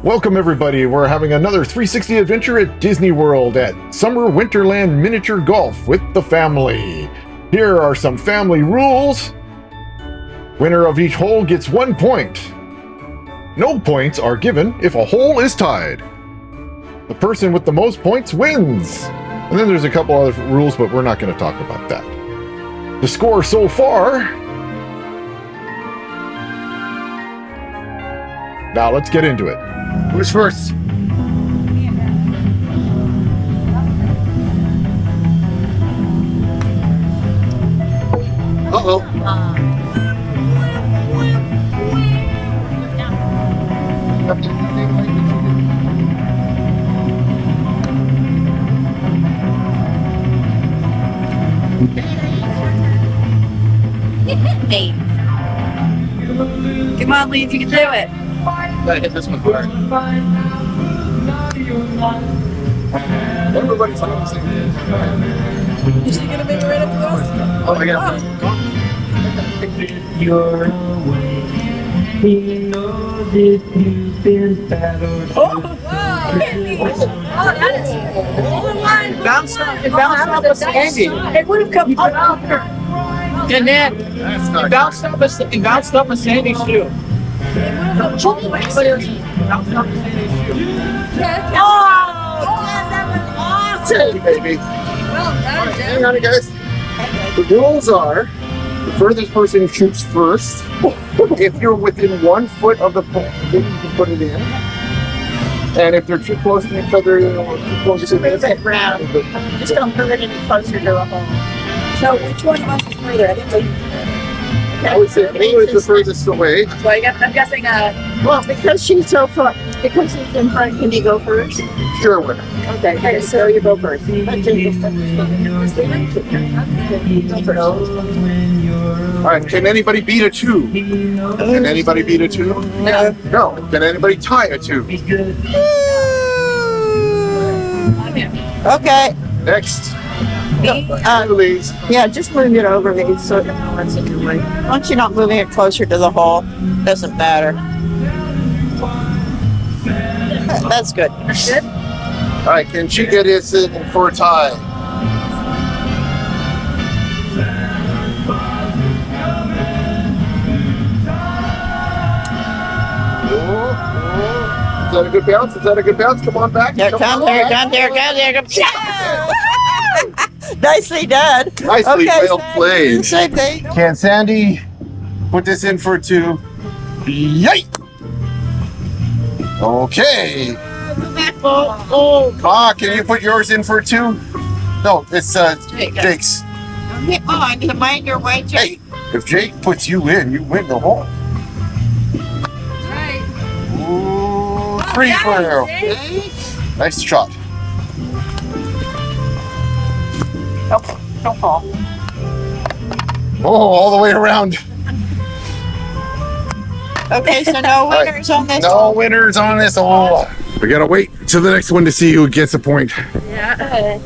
Welcome everybody, we're having another 360 adventure at Disney World at Summer Winterland Miniature Golf with the family. Here are some family rules. Winner of each hole gets 1 point. No points are given if a hole is tied. The person with the most points wins. And then there's a couple other rules, but we're not going to talk about that. The score so far. Now let's get into it. Who's first? Uh-oh. Hey. Come on, Lee, you can do it. Gotta hit this one hard. Everybody's on the same page. Is she gonna make it right up to us? Oh my god. Your way. He knows if you've been battered. Oh, wow. That is It bounced off of Sandy. It would have come up. And then it bounced off of Sandy's shoe. Bounced off of Sandy's shoe. That was awesome. Baby. Well done, Hang on, guys. The rules are the furthest person shoots first. If you're within 1 foot of the pole, then you can put it in. And if they're too close to each other, too close to Move it round. Just don't move it any closer to the hole. So which one of us is further? I think I would say me was the furthest away. so I'm guessing Well, because she's so far, because she's in front, can you go first? Sure, winner. Okay, so you go first. All right, can anybody beat a 2? Can anybody beat a 2? No. No. Can anybody tie a 2? Okay, Next. uh, Please. yeah, just move it over me so it runs in your way. Once you're not moving it closer to the hole, doesn't matter. That's good. Good. All right, can she get us in for a tie? Is that a good bounce? Is that a good bounce? Come on back. Here, come here, come here, come here, come here. Nicely done. Nicely well Sandy, played. same thing. Can Sandy put this in for a 2? Yay! Okay. Can you put yours in for a 2? No, it's Jake's. Come on, you mind your way, Jake. Hey, if Jake puts you in, you win the hole. Right. Ooh, 3 for you. Nice shot. Don't fall. Oh, all the way around. Okay, so no winners on this No winners on this hole. We gotta wait till the next one to see who gets a point. Yeah.